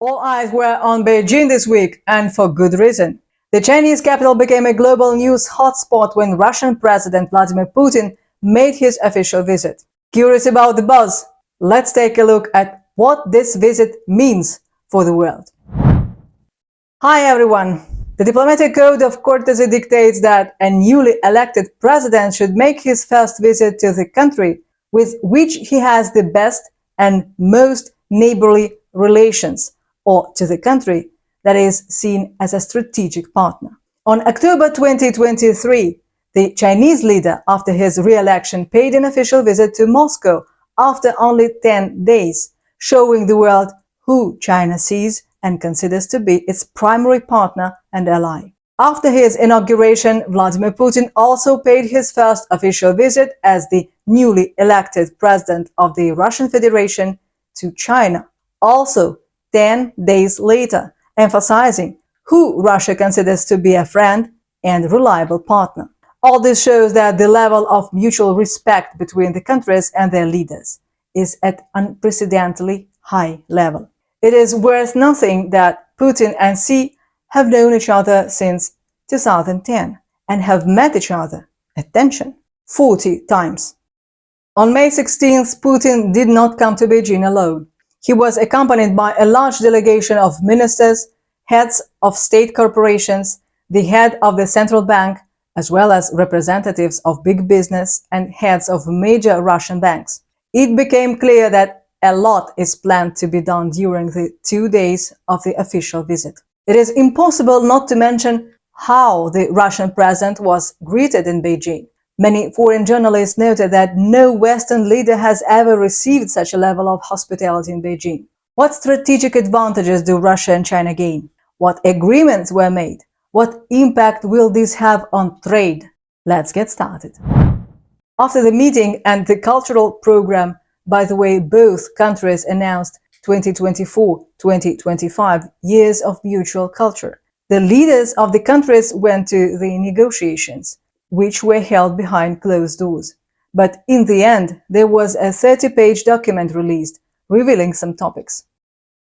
All eyes were on Beijing this week, and for good reason. The Chinese capital became a global news hotspot when Russian President Vladimir Putin made his official visit. Curious about the buzz? Let's take a look at what this visit means for the world. Hi everyone! The diplomatic code of courtesy dictates that a newly elected president should make his first visit to the country with which he has the best and most neighborly relations, or to the country that is seen as a strategic partner. On October 2023, the Chinese leader, after his re-election, paid an official visit to Moscow after only 10 days, showing the world who China sees and considers to be its primary partner and ally. After his inauguration, Vladimir Putin also paid his first official visit as the newly elected president of the Russian Federation to China, also 10 days later, emphasizing who Russia considers to be a friend and reliable partner. All this shows that the level of mutual respect between the countries and their leaders is at unprecedentedly high level. It is worth noting that Putin and Xi have known each other since 2010 and have met each other, attention, 40 times. On May 16th, Putin did not come to Beijing alone. He was accompanied by a large delegation of ministers, heads of state corporations, the head of the central bank, as well as representatives of big business and heads of major Russian banks. It became clear that a lot is planned to be done during the 2 days of the official visit. It is impossible not to mention how the Russian president was greeted in Beijing. Many foreign journalists noted that no Western leader has ever received such a level of hospitality in Beijing. What strategic advantages do Russia and China gain? What agreements were made? What impact will this have on trade? Let's get started. After the meeting and the cultural program, by the way, both countries announced 2024-2025 years of mutual culture. The leaders of the countries went to the negotiations, which were held behind closed doors. But in the end, there was a 30-page document released, revealing some topics.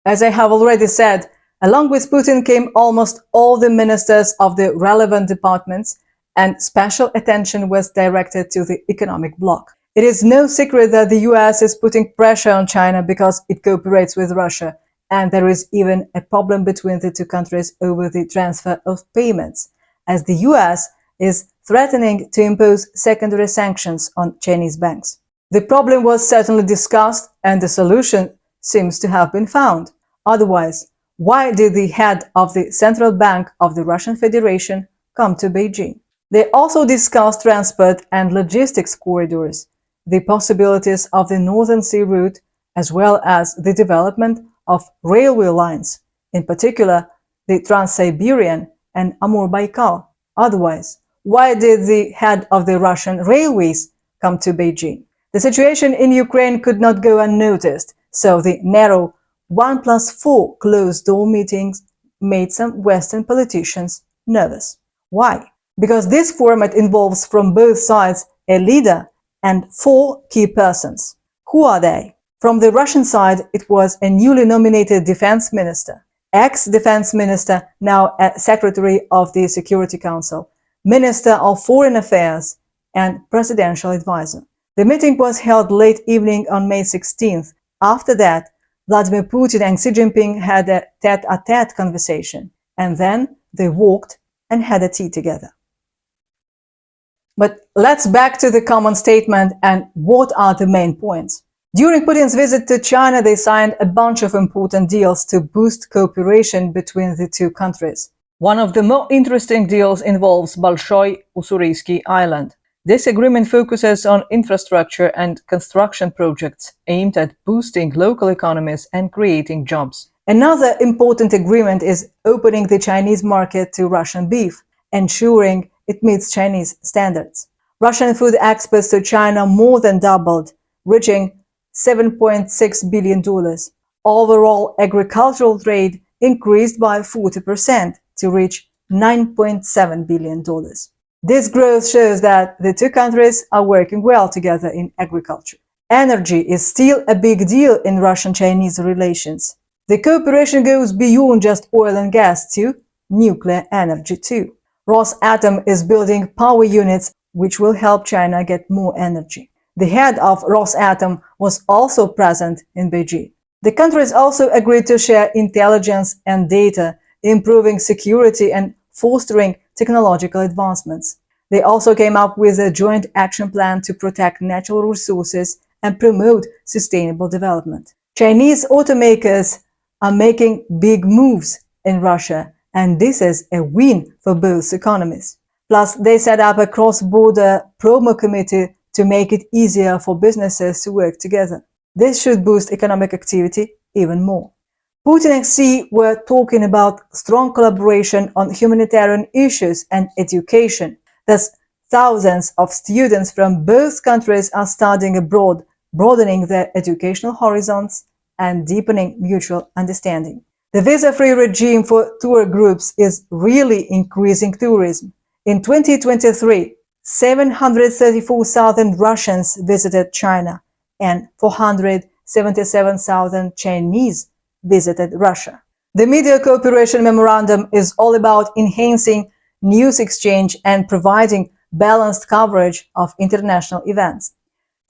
As I have already said, along with Putin came almost all the ministers of the relevant departments, and special attention was directed to the economic bloc. It is no secret that the US is putting pressure on China because it cooperates with Russia, and there is even a problem between the two countries over the transfer of payments, as the US is threatening to impose secondary sanctions on Chinese banks. The problem was certainly discussed, and the solution seems to have been found. Otherwise, why did the head of the Central Bank of the Russian Federation come to Beijing? They also discussed transport and logistics corridors, the possibilities of the Northern Sea route, as well as the development of railway lines, in particular the Trans-Siberian and Amur-Baikal. Otherwise, why did the head of the Russian railways come to Beijing? The situation in Ukraine could not go unnoticed, so the narrow 1+4 closed-door meetings made some Western politicians nervous. Why? Because this format involves from both sides a leader and 4 key persons. Who are they? From the Russian side, it was a newly nominated defense minister, ex-defense minister, now a secretary of the Security Council, minister of foreign affairs, and presidential advisor. The meeting was held late evening on May 16th. After that, Vladimir Putin and Xi Jinping had a tete-a-tete conversation, and then they walked and had a tea together. But let's back to the common statement and what are the main points. During Putin's visit to China, they signed a bunch of important deals to boost cooperation between the two countries. One of the more interesting deals involves Bolshoi Ussuriysky Island. This agreement focuses on infrastructure and construction projects aimed at boosting local economies and creating jobs. Another important agreement is opening the Chinese market to Russian beef, ensuring it meets Chinese standards. Russian food exports to China more than doubled, reaching $7.6 billion. Overall agricultural trade increased by 40% to reach $9.7 billion. This growth shows that the two countries are working well together in agriculture. Energy is still a big deal in Russian-Chinese relations. The cooperation goes beyond just oil and gas to nuclear energy too. Rosatom is building power units which will help China get more energy. The head of Rosatom was also present in Beijing. The countries also agreed to share intelligence and data, improving security and fostering technological advancements. They also came up with a joint action plan to protect natural resources and promote sustainable development. Chinese automakers are making big moves in Russia, and this is a win for both economies. Plus, they set up a cross-border promo committee to make it easier for businesses to work together. This should boost economic activity even more. Putin and Xi were talking about strong collaboration on humanitarian issues and education. Thus, thousands of students from both countries are studying abroad, broadening their educational horizons and deepening mutual understanding. The visa-free regime for tour groups is really increasing tourism. In 2023, 734,000 Russians visited China and 477,000 Chinese visited Russia. The Media Cooperation Memorandum is all about enhancing news exchange and providing balanced coverage of international events.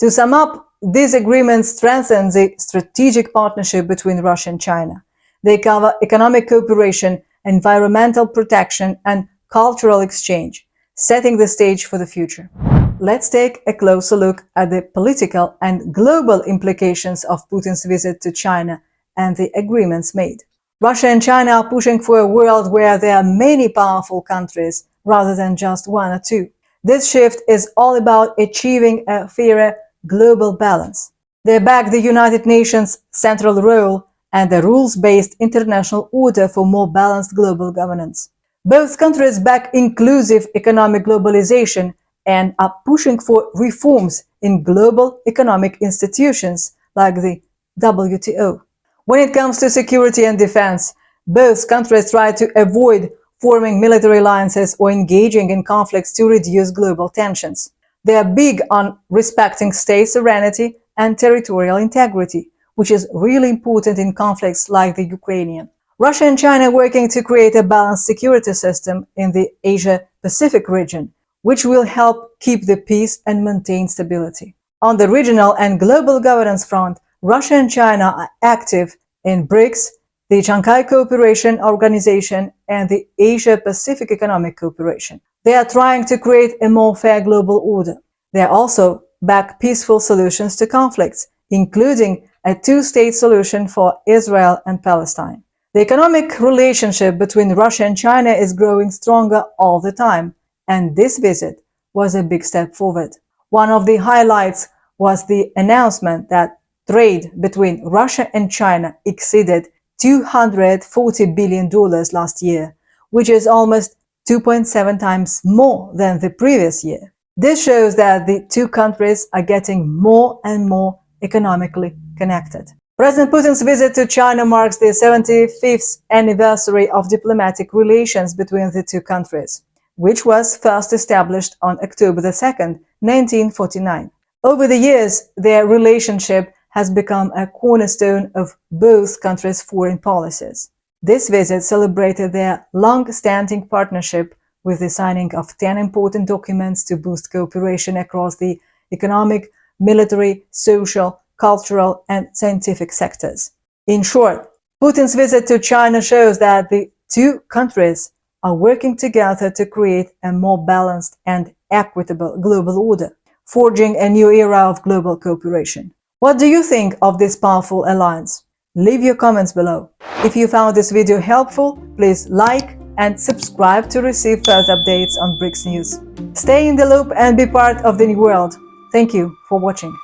To sum up, these agreements strengthen the strategic partnership between Russia and China. They cover economic cooperation, environmental protection, and cultural exchange, setting the stage for the future. Let's take a closer look at the political and global implications of Putin's visit to China and the agreements made. Russia and China are pushing for a world where there are many powerful countries rather than just one or two. This shift is all about achieving a fairer global balance. They back the United Nations' central role and a rules-based international order for more balanced global governance. Both countries back inclusive economic globalization and are pushing for reforms in global economic institutions like the WTO. When it comes to security and defense, both countries try to avoid forming military alliances or engaging in conflicts to reduce global tensions. They are big on respecting state sovereignty and territorial integrity, which is really important in conflicts like the Ukrainian. Russia and China are working to create a balanced security system in the Asia-Pacific region, which will help keep the peace and maintain stability. On the regional and global governance front, Russia and China are active in BRICS, the Shanghai Cooperation Organization, and the Asia-Pacific Economic Cooperation. They are trying to create a more fair global order. They also back peaceful solutions to conflicts, including a two-state solution for Israel and Palestine. The economic relationship between Russia and China is growing stronger all the time, and this visit was a big step forward. One of the highlights was the announcement that trade between Russia and China exceeded $240 billion last year, which is almost 2.7 times more than the previous year. This shows that the two countries are getting more and more economically connected. President Putin's visit to China marks the 75th anniversary of diplomatic relations between the two countries, which was first established on October 2, 1949. Over the years, their relationship has become a cornerstone of both countries' foreign policies. This visit celebrated their long-standing partnership with the signing of 10 important documents to boost cooperation across the economic, military, social, cultural, and scientific sectors. In short, Putin's visit to China shows that the two countries are working together to create a more balanced and equitable global order, forging a new era of global cooperation. What do you think of this powerful alliance? Leave your comments below. If you found this video helpful, please like and subscribe to receive further updates on BRICS news. Stay in the loop and be part of the new world. Thank you for watching.